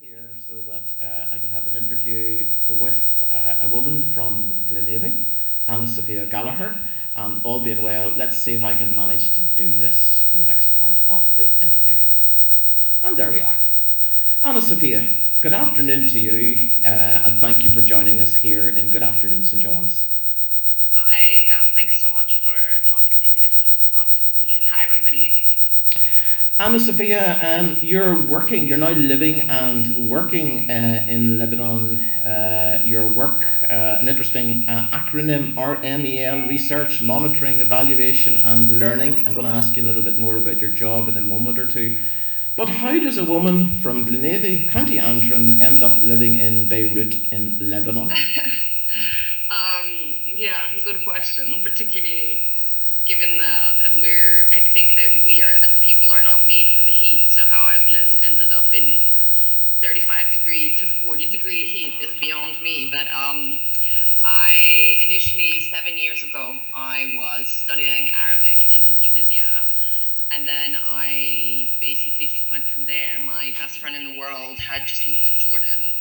Here so that I can have an interview with a woman from Glenavy, Anna Sophia Gallagher. And all being well, let's see if I can manage to do this for the next part of the interview. And there we are. Anna Sophia, good afternoon to you, and thank you for joining us here in Good Afternoon St John's. Hi, thanks so much for taking the time to talk to me, and hi everybody. Anna Sophia, you're now living and working in Lebanon. Your work, an interesting acronym, RMEL, Research, Monitoring, Evaluation and Learning. I'm going to ask you a little bit more about your job in a moment or two. But how does a woman from Glenavy, County Antrim, end up living in Beirut in Lebanon? Yeah, good question, particularly given that I think that we are, as a people, are not made for the heat. So how I've ended up in 35-degree to 40-degree heat is beyond me. But I initially, 7 years ago, I was studying Arabic in Tunisia. And then I basically just went from there. My best friend in the world had just moved to Jordan.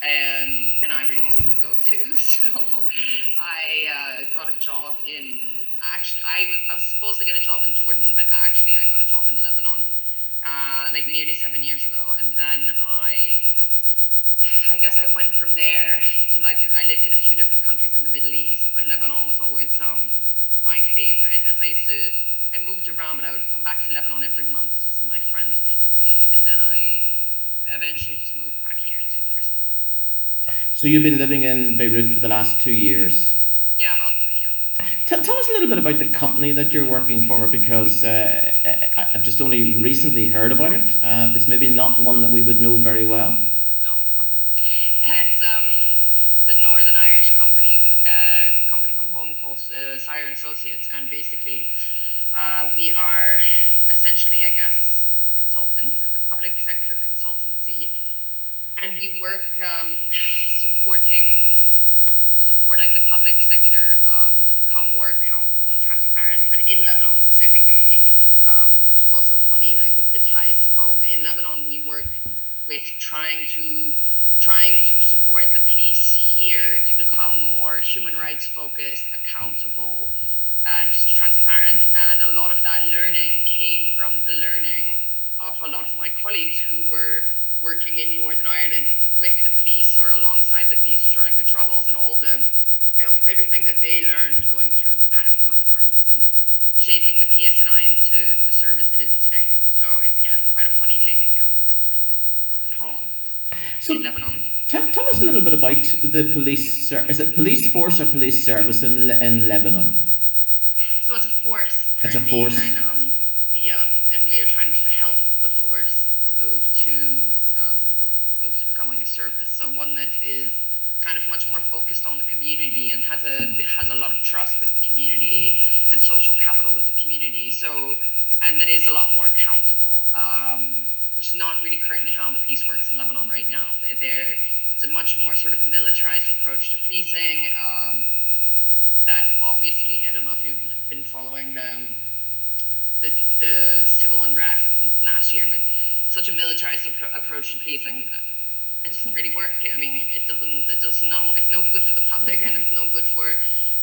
And I really wanted to go too. So I got a job in, actually, I was supposed to get a job in Jordan, but actually I got a job in Lebanon, like nearly 7 years ago. And then I guess I went from there to, like, I lived in a few different countries in the Middle East, but Lebanon was always my favorite. And so I moved around, but I would come back to Lebanon every month to see my friends, basically. And then I eventually just moved back here 2 years ago. So you've been living in Beirut for the last 2 years. Yeah. Tell us a little bit about the company that you're working for, because I've just only recently heard about it. It's maybe not one that we would know very well. No. It's the Northern Irish company. It's a company from home called Sire and Associates, and basically we are essentially, I guess, consultants. It's a public sector consultancy, and we work supporting the public sector to become more accountable and transparent. But in Lebanon specifically, which is also funny, like with the ties to home, in Lebanon we work with trying to support the police here to become more human rights focused, accountable, and just transparent. And a lot of that learning came from the learning of a lot of my colleagues who were working in Northern Ireland with the police or alongside the police during the Troubles, and everything that they learned going through the patent reforms and shaping the PSNI into the service it is today. So it's quite a funny link with home in Lebanon. Tell us a little bit about the police. Is it police force or police service in Lebanon? So it's a force. It's a force. And, and we are trying to help the force move to becoming a service. So one that is kind of much more focused on the community and has a lot of trust with the community and social capital with the community. So, and that is a lot more accountable, which is not really currently how the police works in Lebanon right now. It's a much more sort of militarized approach to policing. That obviously, I don't know if you've been following the civil unrest since last year, but such a militarized approach to policing, it doesn't really work. I mean, it's no good for the public, and it's no good for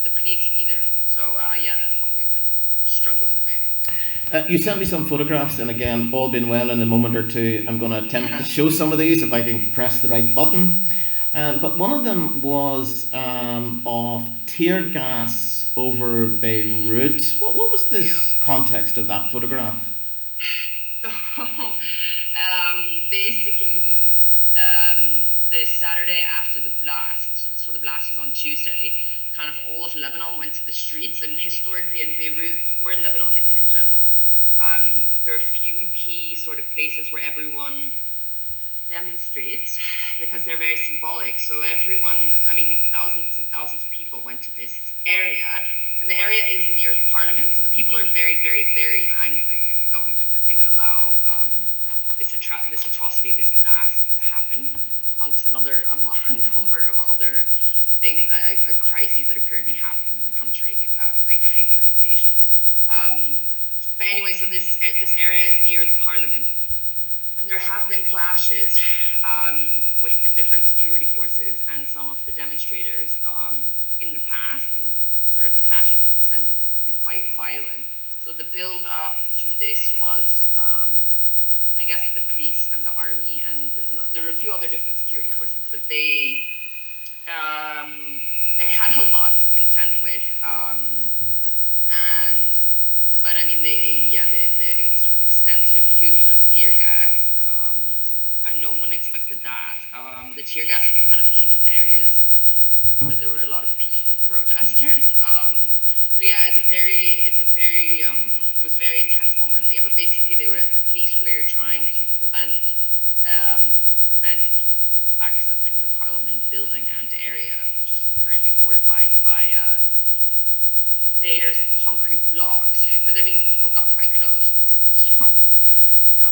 the police either. So that's what we've been struggling with. You sent me some photographs, and again, all been well, in a moment or two I'm going to attempt to show some of these if I can press the right button. But one of them was of tear gas over Beirut. What was this context of that photograph? Basically, the Saturday after the blast, so the blast was on Tuesday, kind of all of Lebanon went to the streets. And historically in Beirut, or in Lebanon, I mean in general, there are a few key sort of places where everyone demonstrates because they're very symbolic. So everyone, I mean, thousands and thousands of people went to this area, and the area is near the parliament. So the people are very, very, very angry at the government that they would allow this atrocity, this blast to happen, amongst a number of other things, crises that are currently happening in the country, like hyperinflation. But anyway, so this area is near the parliament. And there have been clashes with the different security forces and some of the demonstrators in the past, and sort of the clashes have descended to be quite violent. So the build up to this was, I guess, the police and the army, and there were a few other different security forces, but they had a lot to contend with, but I mean, the sort of extensive use of tear gas, and no one expected that. The tear gas kind of came into areas where there were a lot of peaceful protesters. So yeah, it was a very tense moment. Yeah, but basically the police were trying to prevent people accessing the parliament building and area, which is currently fortified by layers of concrete blocks. But I mean, the people got quite close. So yeah.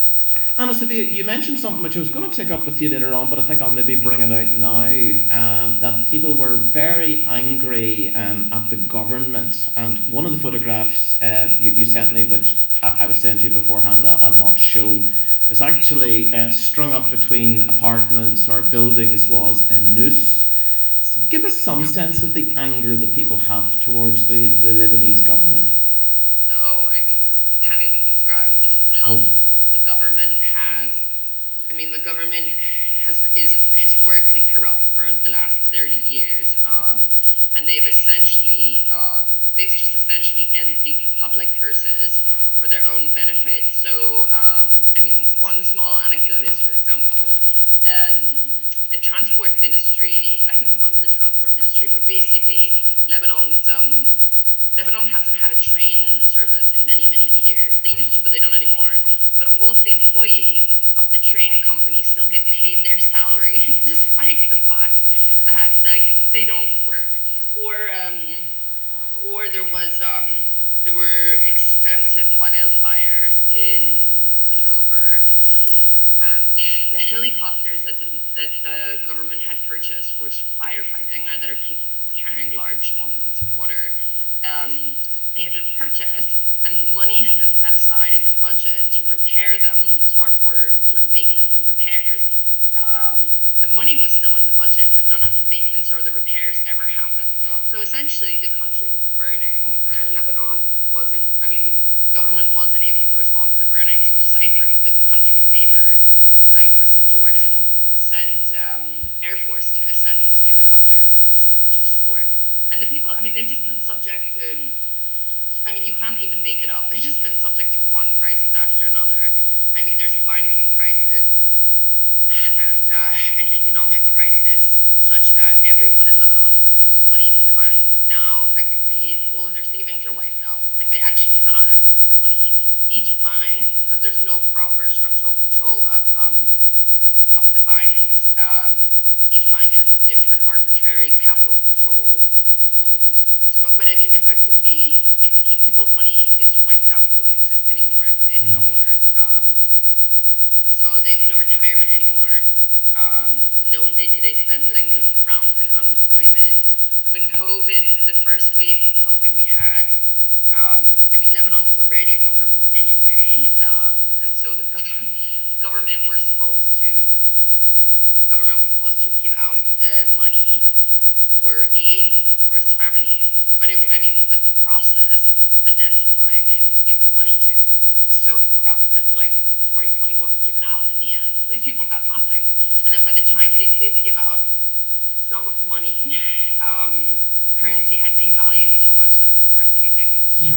Anna Sophia, you mentioned something which I was going to take up with you later on, but I think I'll maybe bring it out now, that people were very angry at the government. And one of the photographs you sent me, which I was saying to you beforehand that I'll not show, is actually strung up between apartments or buildings, was a noose. So give us some sense of the anger that people have towards the Lebanese government. Oh, I mean, I can't even describe. I mean, it's palpable. The government is historically corrupt for the last 30 years, and they've just essentially emptied the public purses for their own benefit. So, I mean, one small anecdote is, for example, the transport ministry, I think it's under the transport ministry, but basically Lebanon hasn't had a train service in many, many years. They used to, but they don't anymore. But all of the employees of the train company still get paid their salary despite the fact that they don't work. Or there were extensive wildfires in October, and the helicopters that the government had purchased for firefighting, or that are capable of carrying large quantities of water, they had been purchased, and money had been set aside in the budget to repair them, or for sort of maintenance and repairs. The money was still in the budget, but none of the maintenance or the repairs ever happened. So essentially, the country was burning, and Lebanon wasn't, I mean, the government wasn't able to respond to the burning. So Cyprus, the country's neighbors, Cyprus and Jordan, sent sent helicopters to support. And the people, I mean, they've just been subject to, I mean, you can't even make it up. They've just been subject to one crisis after another. I mean, there's a banking crisis and an economic crisis, such that everyone in Lebanon whose money is in the bank, now effectively all of their savings are wiped out. Like, they actually cannot access their money. Each bank, because there's no proper structural control of the banks, each bank has different arbitrary capital control rules. So, but I mean, effectively, if people's money is wiped out, it doesn't exist anymore if it's in dollars. So they have no retirement anymore, no day-to-day spending, there's rampant unemployment. When COVID, the first wave of COVID we had, I mean, Lebanon was already vulnerable anyway, and so the government was supposed to give out money for aid to the poorest families, but the process of identifying who to give the money to was so corrupt that the majority of money wasn't given out in the end. So these people got nothing. And then by the time they did give out some of the money, the currency had devalued so much that it wasn't worth anything. So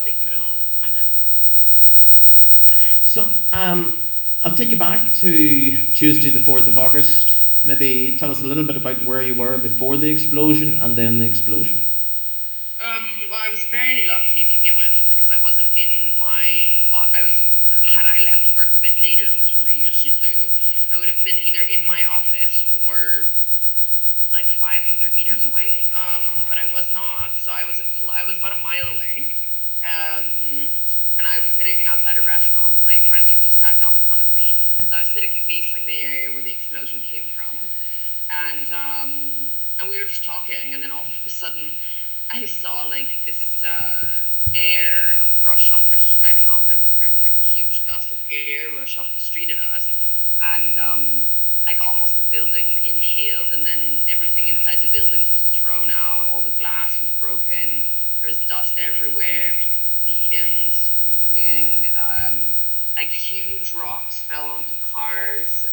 they couldn't spend it. So I'll take you back to Tuesday the 4th of August. Maybe tell us a little bit about where you were before the explosion and then the explosion. Well, I was very lucky to begin with, because I wasn't in my, had I left work a bit later, which is what I usually do, I would have been either in my office or like 500 meters away, but I was not, so I was about a mile away, and I was sitting outside a restaurant. My friend had just sat down in front of me, so I was sitting facing the area where the explosion came from, and we were just talking, and then all of a sudden, I saw like this air rush up. I don't know how to describe it. Like a huge gust of air rush up the street at us, and like almost the buildings inhaled, and then everything inside the buildings was thrown out. All the glass was broken. There was dust everywhere. People bleeding, screaming. Like huge rocks fell onto cars.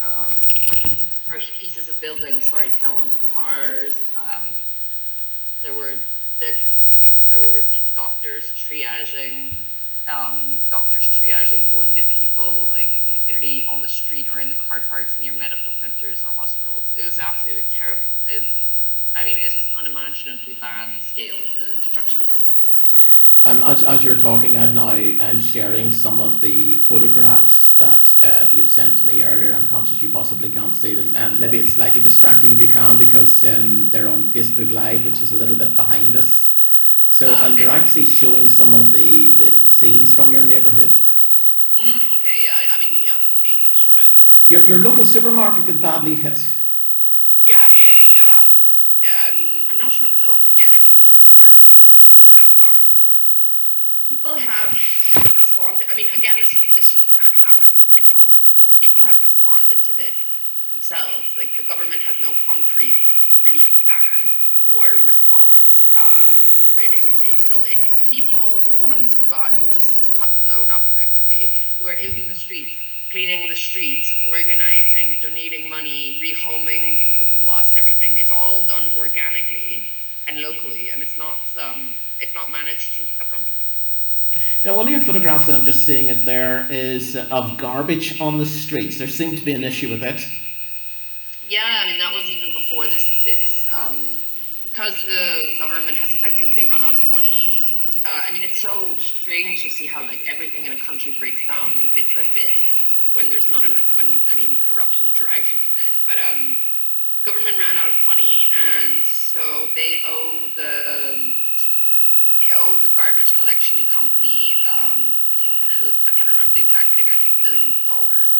Or pieces of buildings, sorry, fell onto cars. There were dead. There were doctors triaging wounded people, like literally on the street or in the car parks near medical centers or hospitals. It was absolutely terrible. It's just unimaginably bad, the scale of the destruction. As you're talking, I'm sharing some of the photographs that you've sent to me earlier. I'm conscious you possibly can't see them, and maybe it's slightly distracting if you can, because they're on Facebook Live, which is a little bit behind us. So, and they're actually showing some of the scenes from your neighbourhood. Okay, yeah, yeah, completely destroyed. Your local supermarket got badly hit. Yeah. I'm not sure if it's open yet. Remarkably, people have responded. Again, this just kind of hammers the point home. People have responded to this themselves. Like, the government has no concrete relief plan or response, realistically. So it's the people, the ones who just got blown up effectively, who are in the streets, cleaning the streets, organizing, donating money, rehoming people who lost everything. It's all done organically and locally, and it's not managed through the government. Now, one of your photographs that I'm just seeing it there is of garbage on the streets. There seemed to be an issue with it. Yeah, that was even before this because the government has effectively run out of money. It's so strange to see how like everything in a country breaks down bit by bit when there's not corruption drags you to this. But the government ran out of money, and so they owe the garbage collection company, I can't remember the exact figure, I think millions of dollars.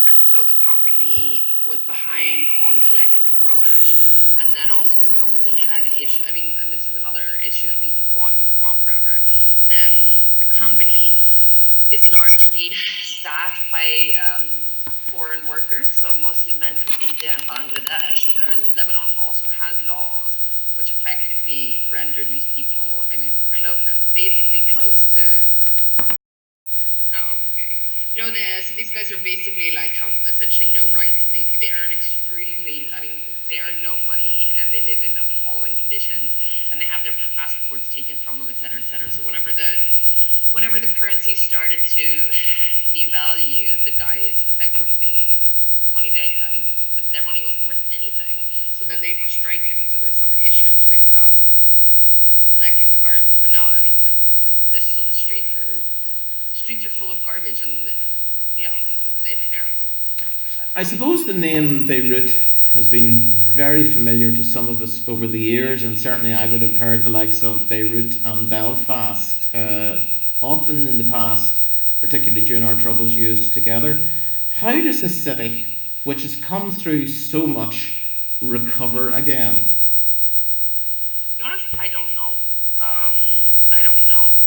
And so the company was behind on collecting rubbish. And then also the company had issue. And this is another issue. You could go on forever. Then the company is largely staffed by foreign workers, so mostly men from India and Bangladesh. And Lebanon also has laws which effectively render these people, basically close to. Oh, okay. So these guys are basically have essentially no rights, and they earn extremely. They earn no money, and they live in appalling conditions, and they have their passports taken from them, etc., etc. So whenever the currency started to devalue, the guys effectively their money wasn't worth anything. So then they were striking. So there were some issues with collecting the garbage. But no, the streets are full of garbage, and it's terrible. I suppose the name Beirut has been very familiar to some of us over the years, and certainly I would have heard the likes of Beirut and Belfast often in the past, particularly during our troubles used together. How does a city which has come through so much recover again? To be honest, I don't know.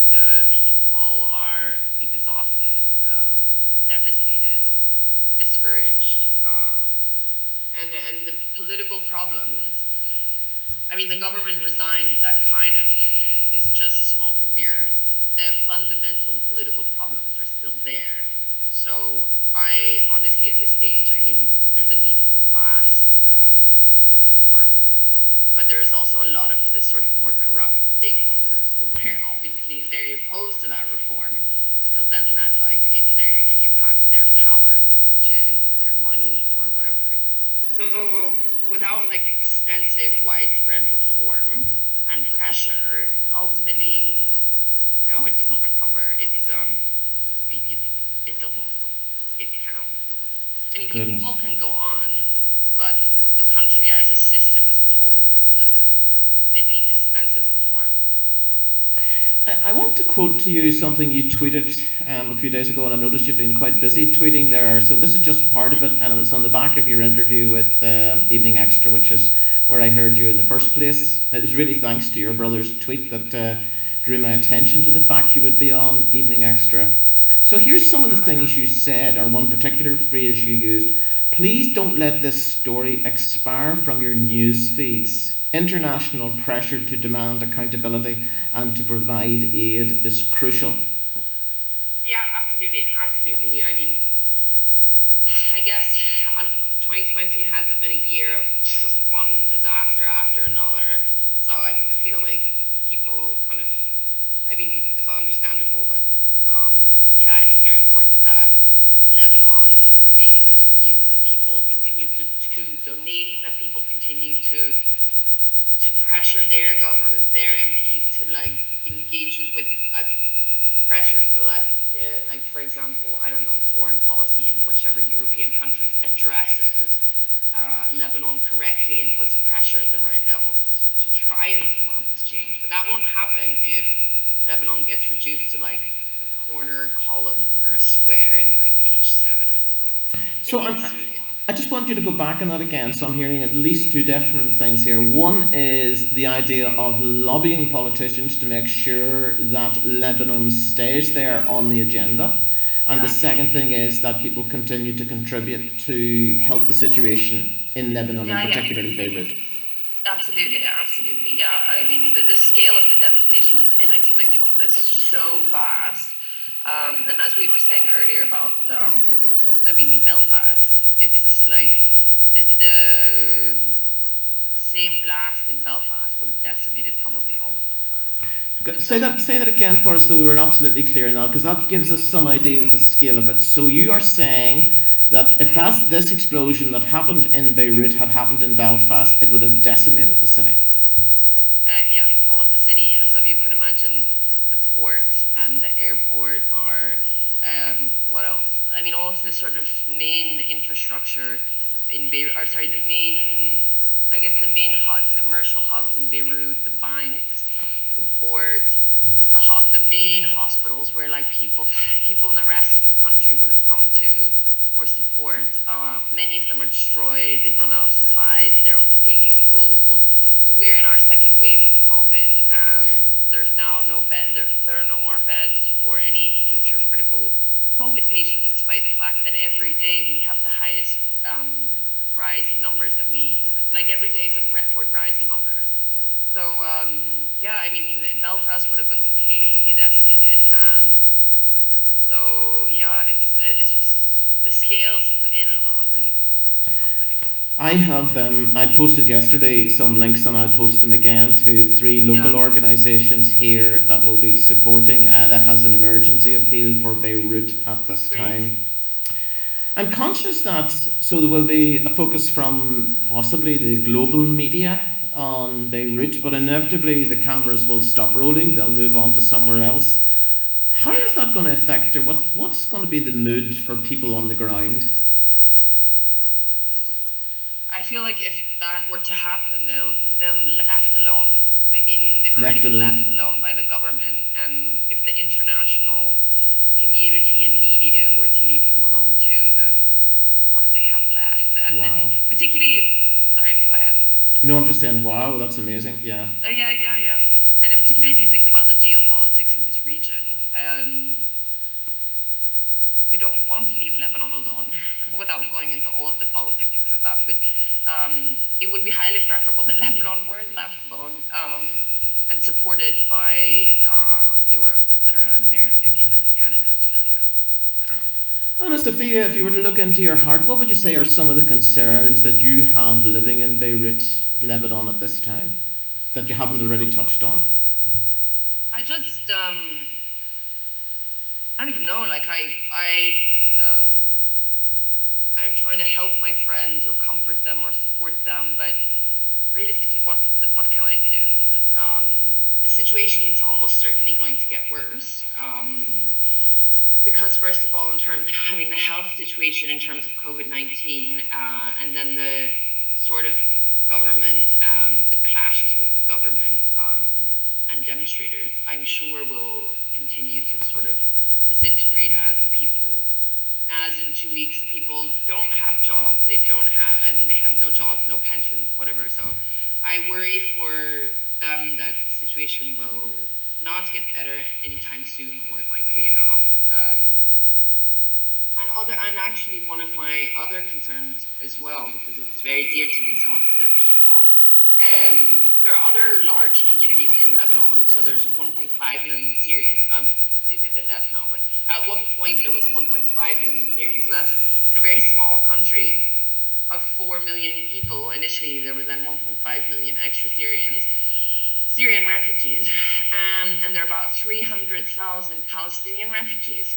The people are exhausted, devastated, discouraged, and the political problems. The government resigned. That kind of is just smoke and mirrors. The fundamental political problems are still there. So I honestly, at this stage, there's a need for vast reform, but there's also a lot of the sort of more corrupt stakeholders who are obviously very opposed to that reform, because then that it directly impacts their power in the region or their money or whatever. So without extensive, widespread reform and pressure, ultimately, no, it doesn't recover. It doesn't. It can't. People can go on, but the country as a system, as a whole, it needs extensive reform. I want to quote to you something you tweeted a few days ago, and I noticed you've been quite busy tweeting there. So this is just part of it, and it's on the back of your interview with Evening Extra, which is where I heard you in the first place. It was really thanks to your brother's tweet that drew my attention to the fact you would be on Evening Extra. So here's some of the things you said, or one particular phrase you used. Please don't let this story expire from your news feeds. International pressure to demand accountability and to provide aid is crucial. Yeah, absolutely, absolutely. I mean, I guess 2020 has been a year of just one disaster after another. So I feel like people kind of, I mean, it's understandable, but yeah, it's very important that Lebanon remains in the news, that people continue to donate, that people continue to pressure their government, their MPs to like engage with pressure so that, like for example, I don't know, foreign policy in whichever European countries addresses Lebanon correctly and puts pressure at the right levels to try and demand this change. But that won't happen if Lebanon gets reduced to like a corner column or a square in like page 7 or something. So I just want you to go back on that again. So I'm hearing at least two different things here. One is the idea of lobbying politicians to make sure that Lebanon stays there on the agenda. And the second thing is that people continue to contribute to help the situation in Lebanon, and particularly Beirut. Absolutely, absolutely. Yeah, I mean, the scale of the devastation is inexplicable. It's so vast. And as we were saying earlier about, Belfast, it's just like the same blast in Belfast would have decimated probably all of Belfast. Say that again for us so we were absolutely clear now, because that gives us some idea of the scale of it. So you are saying that if this explosion that happened in Beirut had happened in Belfast, it would have decimated the city? Yeah, all of the city. And so if you can imagine the port and the airport, or what else? I mean, all of the sort of main infrastructure in Beirut, or sorry, the main commercial hubs in Beirut, the banks, the port, the main hospitals where like people in the rest of the country would have come to for support. Many of them are destroyed, they've run out of supplies, they're completely full. So we're in our second wave of COVID, and there's now no bed. There are no more beds for any future critical COVID patients, despite the fact that every day we have the highest rise in numbers that every day is a record rise in numbers. So yeah, I mean, Belfast would have been completely decimated. So yeah, it's just the scale's unbelievable. I posted yesterday some links, and I'll post them again, to 3 local organisations here that will be supporting, that has an emergency appeal for Beirut at this time. I'm conscious that, so there will be a focus from possibly the global media on Beirut, but inevitably the cameras will stop rolling, they'll move on to somewhere else. How is that going to affect, or what's going to be the mood for people on the ground? I feel like if that were to happen, they'll left alone. I mean, they've already been left alone by the government, and if the international community and media were to leave them alone too, then what do they have left? And wow. Particularly, sorry, go ahead. No, I'm just saying, wow, that's amazing, yeah. Yeah. And particularly if you think about the geopolitics in this region, you don't want to leave Lebanon alone without going into all of the politics of that. But it would be highly preferable that Lebanon weren't left alone and supported by Europe, etc., America, Canada, Australia. Anna Sophia, if you were to look into your heart, what would you say are some of the concerns that you have living in Beirut, Lebanon at this time, that you haven't already touched on? I don't even know, like I'm trying to help my friends or comfort them or support them, but realistically, what can I do? The situation is almost certainly going to get worse, because first of all, in terms of having the health situation in terms of COVID-19, and then the sort of government, the clashes with the government and demonstrators, I'm sure will continue to sort of disintegrate as the people as in 2 weeks, the people don't have jobs, they don't have, I mean, they have no jobs, no pensions, whatever. So I worry for them that the situation will not get better anytime soon or quickly enough. And actually one of my other concerns as well, because it's very dear to me, some of the people, there are other large communities in Lebanon. So there's 1.5 million Syrians, maybe a bit less now, but at one point there was 1.5 million Syrians. So that's in a very small country of 4 million people. Initially there was then 1.5 million extra Syrian refugees, and there are about 300,000 Palestinian refugees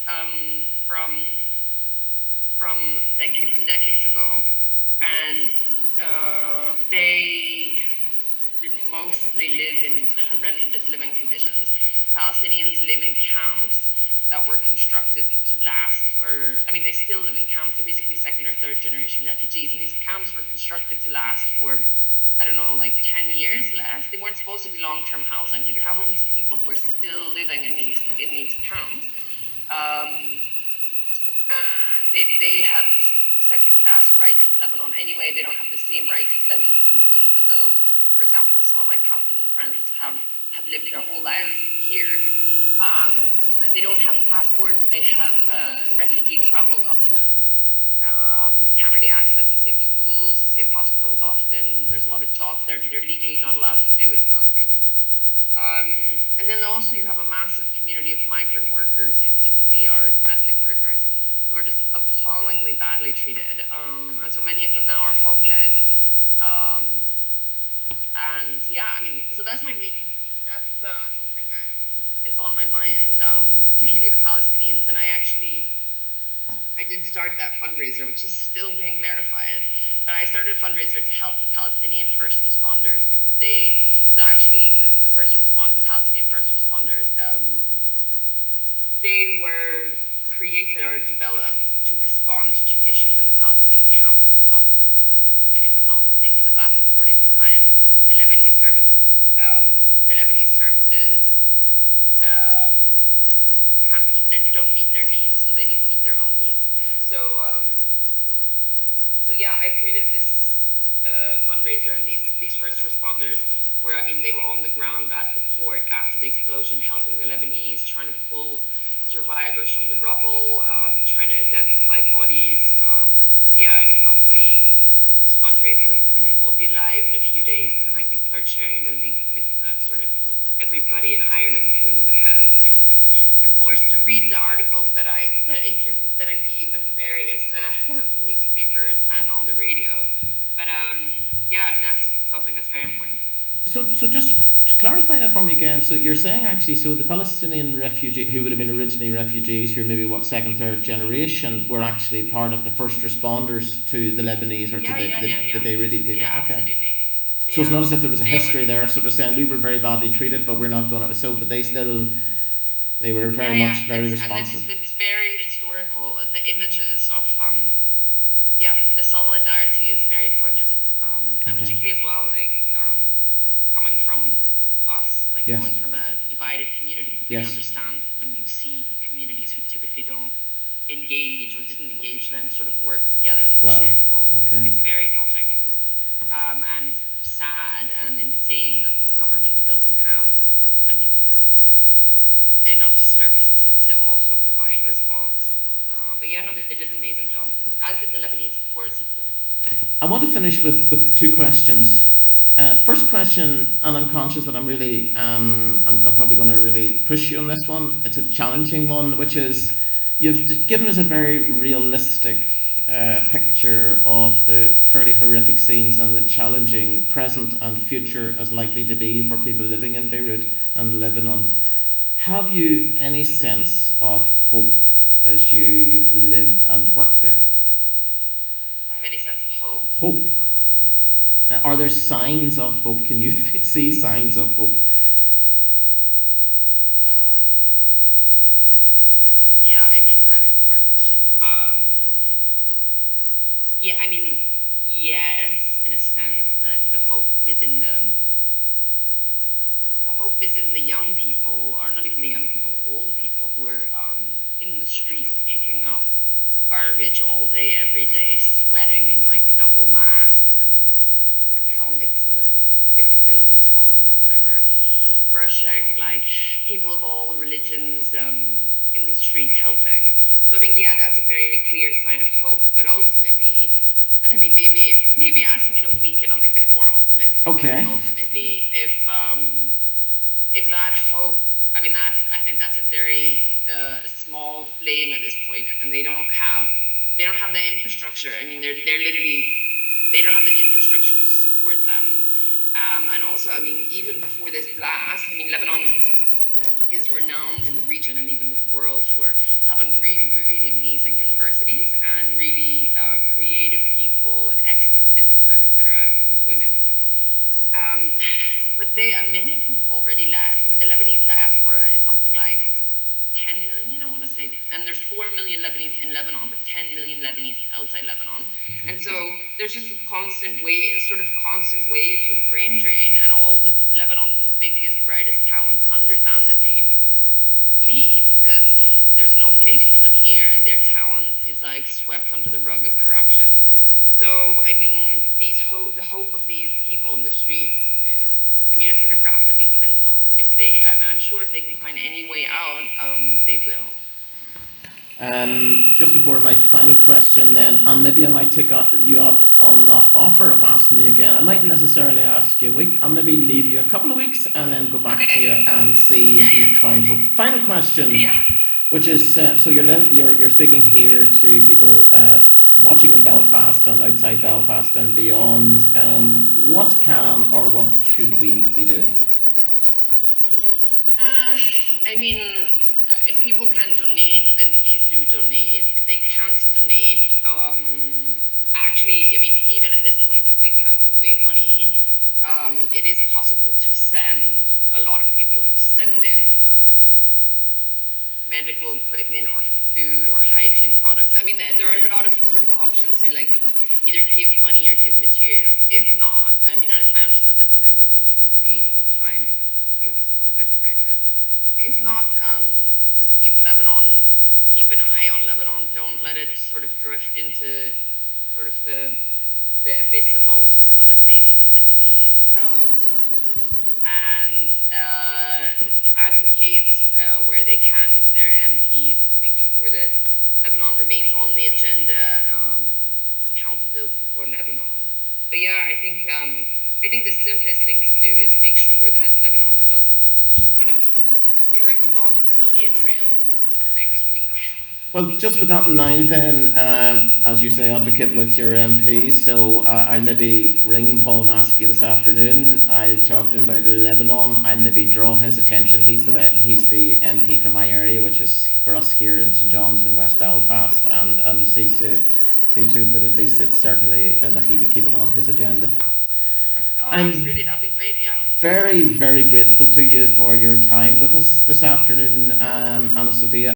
from decades and decades ago, and they mostly live in horrendous living conditions. Palestinians live in camps that were constructed to last, they still live in camps. They're basically second or third generation refugees, and these camps were constructed to last for, I don't know, like 10 years less. They weren't supposed to be long-term housing, but you have all these people who are still living in these camps. And they have second-class rights in Lebanon anyway. They don't have the same rights as Lebanese people, even though, for example, some of my Palestinian friends have lived their whole lives here. They don't have passports. They have refugee travel documents. They can't really access the same schools, the same hospitals often. There's a lot of jobs there that they're legally not allowed to do as Palestinians. And then also you have a massive community of migrant workers who typically are domestic workers, who are just appallingly badly treated. And so many of them now are homeless. And yeah, so that's something that is on my mind, particularly the Palestinians. And I did start that fundraiser, which is still being verified. But I started a fundraiser to help the Palestinian first responders, because the Palestinian first responders, they were created or developed to respond to issues in the Palestinian camps. So, if I'm not mistaken, the vast majority of the time, the Lebanese services don't meet their needs, so they need to meet their own needs. So yeah, I created this fundraiser, and these first responders were, they were on the ground at the port after the explosion, helping the Lebanese, trying to pull survivors from the rubble, trying to identify bodies. So yeah, hopefully this fundraiser will be live in a few days, and then I can start sharing the link with sort of everybody in Ireland who has been forced to read the articles the interviews that I gave in various newspapers and on the radio. But yeah, that's something that's very important. So just to clarify that for me again, so you're saying actually, so the Palestinian refugee who would have been originally refugees, who are maybe second, third generation, were actually part of the first responders to the Lebanese or to the Beirut people. Yeah, okay. Absolutely. So it's not as if there was a history there, sort of saying we were very badly treated, but we're not going to. So, but they were very responsive. And it's very historical. The images of the solidarity is very poignant, and particularly as well, coming from us, coming from a divided community. You understand when you see communities who typically don't engage or didn't engage, then sort of work together for shared goals. Okay. It's very touching, and sad and insane that the government doesn't have, enough services to also provide response. But yeah, no, they did an amazing job, as did the Lebanese, of course. I want to finish with two questions. First question, and I'm conscious that I'm probably going to really push you on this one. It's a challenging one, which is you've given us a very realistic picture of the fairly horrific scenes and the challenging present and future as likely to be for people living in Beirut and Lebanon. Have you any sense of hope as you live and work there? Have any sense of hope? Hope. Are there signs of hope? Can you see signs of hope? Yeah, that is a hard question. Yes, in a sense, that the hope is in the young people, or not even the young people, old people who are in the streets picking up garbage all day, every day, sweating in like double masks and helmets so that if the building's fallen or whatever, brushing like people of all religions in the streets helping. So I mean, yeah, that's a very clear sign of hope. But ultimately, and I mean, maybe ask me in a week and I'll be a bit more optimistic. Okay. But ultimately, if that hope, I mean, I think that's a very small flame at this point, and they don't have the infrastructure. I mean, they're literally, they don't have the infrastructure to support them. And also, I mean, even before this blast, I mean, Lebanon is renowned in the region and even the world for having really, really amazing universities and really creative people and excellent businessmen, etc., businesswomen. But many of them have already left. I mean, the Lebanese diaspora is something like 10 million, I want to say, and there's 4 million Lebanese in Lebanon, but 10 million Lebanese outside Lebanon. And so there's just constant waves of brain drain, and all the Lebanon's biggest, brightest talents, understandably, leave because there's no place for them here, and their talent is like swept under the rug of corruption. So, I mean, the hope of these people in the streets, I mean, it's going to rapidly dwindle. And I'm sure if they can find any way out, they will. Just before my final question then, and maybe I might take you up on that offer of asking me again. I mightn't necessarily ask you a week. I'll maybe leave you a couple of weeks and then go back to you and see if you find hope. Final question, which is, so you're speaking here to people watching in Belfast and outside Belfast and beyond. What can or what should we be doing? I mean, if people can donate, then please do donate. If they can't donate, actually, I mean, even at this point, if they can't donate money, it is possible to send. A lot of people are just sending medical equipment or food or hygiene products. I mean, there are a lot of sort of options to like either give money or give materials. If not, I mean, I understand that not everyone can donate all the time with this COVID crisis. If not, just keep an eye on Lebanon. Don't let it sort of drift into sort of the abyss of, oh, it's just another place in the Middle East. And advocate where they can with their MPs to make sure that Lebanon remains on the agenda, accountability for Lebanon. But yeah, I think the simplest thing to do is make sure that Lebanon doesn't just kind of drift off the media trail next week. Well, just with that in mind then, as you say, advocate with your MP, so I'll maybe ring Paul Maskey this afternoon. I'll talk to him about Lebanon. I'll maybe draw his attention. He's the MP from my area, which is for us here in St John's in West Belfast, and see to it that at least it's certainly that he would keep it on his agenda. Oh, absolutely, that'd be great, yeah. Very, very grateful to you for your time with us this afternoon, Anna Sophia.